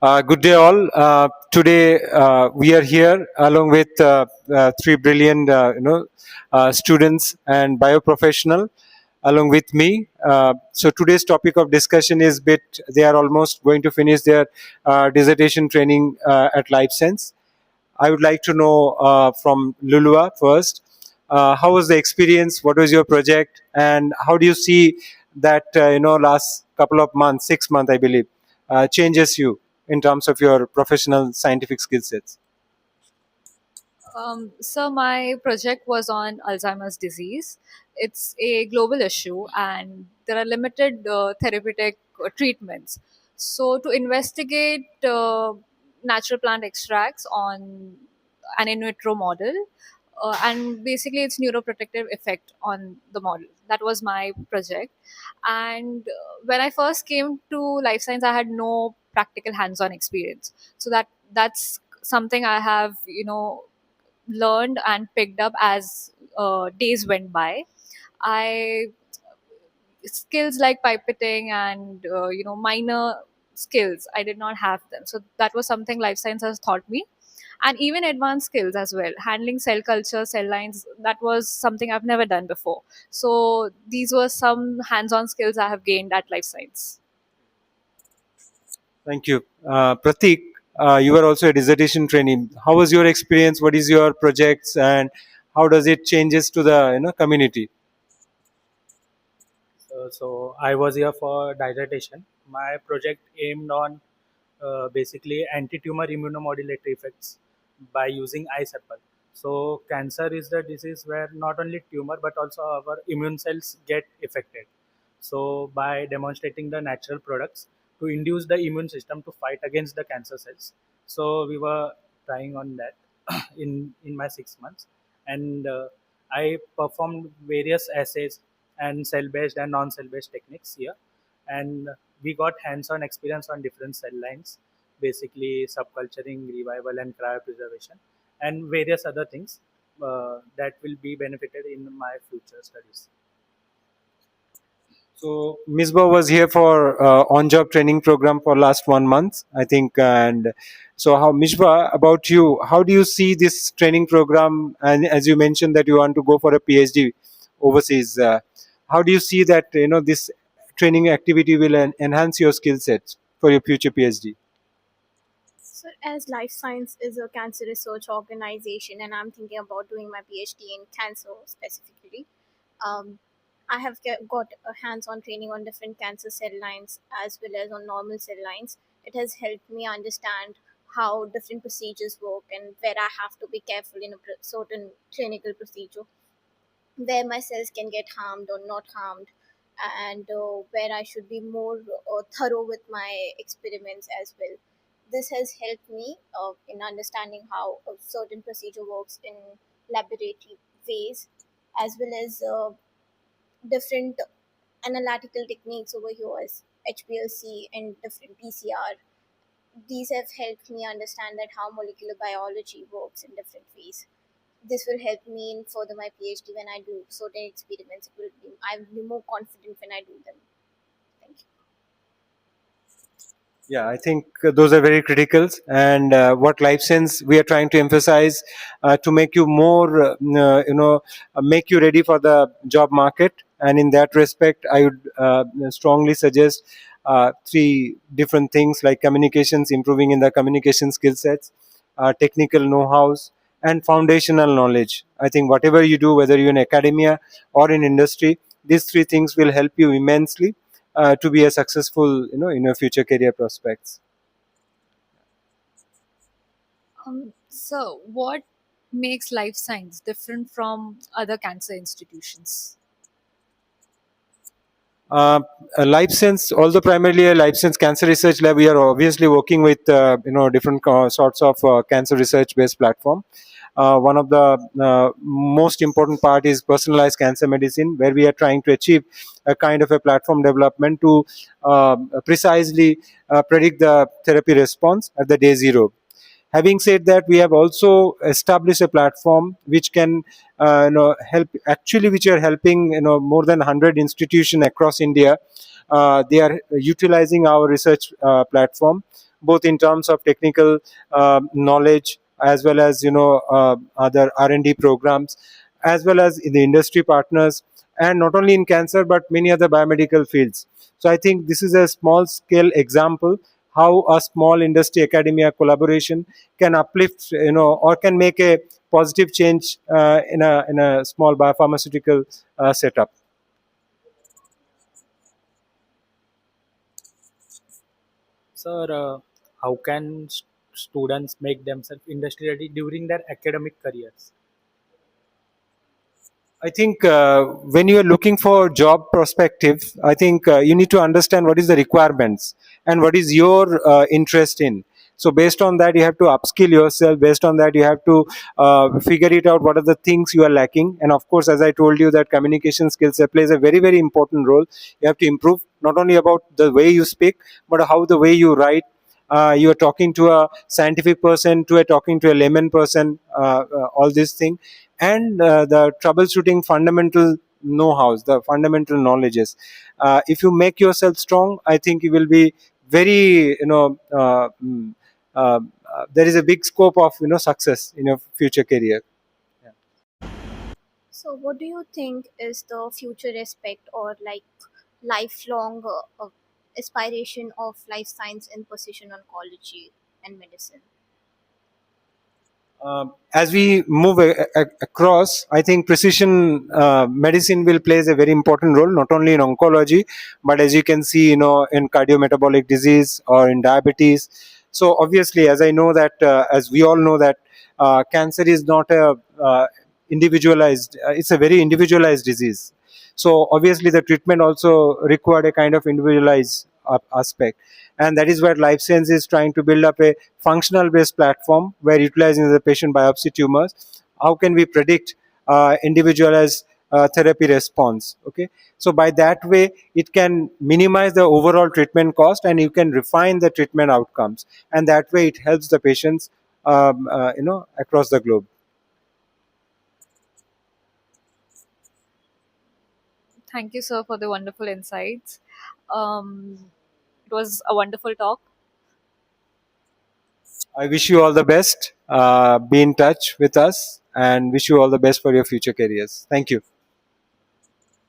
Good day, all. Today we are here along with three brilliant, students and bioprofessional, along with me. So today's topic of discussion is bit. They are almost going to finish their dissertation training at LifeSenz. I would like to know from Lulua first. How was the experience? What was your project, and how do you see that last couple of months, 6 months, I believe, changes you in terms of your professional scientific skill sets? So my project was on Alzheimer's disease. It's a global issue, and there are limited therapeutic treatments. So to investigate natural plant extracts on an in vitro model, and basically its neuroprotective effect on the model. That was my project. And when I first came to life science, I had no practical hands-on experience. So that's something I have learned and picked up as days went by. I skills like pipetting and minor skills, I did not have them. So that was something life science has taught me, and even advanced skills as well. Handling cell culture, cell lines, that was something I've never done before. So these were some hands-on skills I have gained at life science. Thank you, Pratik. You were also a dissertation trainee. How was your experience? What is your projects, and how does it changes to the community? So I was here for dissertation. My project aimed on basically anti-tumor immunomodulatory effects by using eye sample. So cancer is the disease where not only tumor but also our immune cells get affected. So by demonstrating the natural products to induce the immune system to fight against the cancer cells. So we were trying on that in my 6 months, and I performed various assays and cell-based and non-cell-based techniques here, and we got hands-on experience on different cell lines, basically subculturing, revival, and cryopreservation, and various other things that will be benefited in my future studies. So Misbah was here for on-job training program for last 1 month, I think. And so, how Misbah, about you? How do you see this training program? And as you mentioned that you want to go for a PhD overseas, how do you see that this training activity will enhance your skill sets for your future PhD? So, as Life Science is a cancer research organization, and I'm thinking about doing my PhD in cancer specifically, um, I have got a hands-on training on different cancer cell lines as well as on normal cell lines. It has helped me understand how different procedures work and where I have to be careful in a certain clinical procedure, where my cells can get harmed or not harmed, and where I should be more thorough with my experiments as well. This has helped me in understanding how a certain procedure works in laboratory ways, as well as different analytical techniques over here as HPLC and different PCR. These have helped me understand that how molecular biology works in different ways. This will help me in further my PhD when I do certain experiments. I will be more confident when I do them. Thank you. Yeah, I think those are very critical. And what LifeSense we are trying to emphasize to make you more, make you ready for the job market. And in that respect, I would strongly suggest three different things like communications, improving in the communication skill sets, technical know-hows, and foundational knowledge. I think whatever you do, whether you're in academia or in industry, these three things will help you immensely to be a successful in your future career prospects. So what makes life science different from other cancer institutions? uh, LifeSense, although primarily a LifeSense cancer research lab, we are obviously working with different sorts of cancer research based platform. One of the most important part is personalized cancer medicine, where we are trying to achieve a kind of a platform development to precisely predict the therapy response at the day zero. Having said that, we have also established a platform which can help, actually which are helping more than 100 institutions across India. They are utilizing our research platform both in terms of technical knowledge, as well as other R&D programs, as well as in the industry partners, and not only in cancer but many other biomedical fields. So I think this is a small scale example how a small industry academia collaboration can uplift, or can make a positive change in a small biopharmaceutical setup. Sir, how can students make themselves industry ready during their academic careers? I think when you are looking for job perspective, I think you need to understand what is the requirements and what is your interest in. So based on that, you have to upskill yourself. Based on that, you have to figure it out. What are the things you are lacking? And of course, as I told you, that communication skills plays a very very important role. You have to improve not only about the way you speak, but how the way you write. You are talking to a scientific person, to a talking to a layman person. All these things, and the troubleshooting fundamental know-hows, the fundamental knowledges. If you make yourself strong, I think you will be very, there is a big scope of success in your future career. So, what do you think is the future aspect or like lifelong aspiration of life science in precision oncology and medicine? As we move across, I think precision medicine will plays a very important role, not only in oncology, but as you can see, in cardiometabolic disease or in diabetes. So obviously, as I know that, as we all know that, cancer is not a individualized. It's a very individualized disease. So obviously, the treatment also required a kind of individualized aspect, and that is where LifeSenz is trying to build up a functional based platform where utilizing the patient biopsy tumors, how can we predict individualized therapy response. Okay, so by that way it can minimize the overall treatment cost, and you can refine the treatment outcomes, and that way it helps the patients across the globe. Thank you, sir, for the wonderful insights. It was a wonderful talk. I wish you all the best. Be in touch with us and wish you all the best for your future careers. Thank you.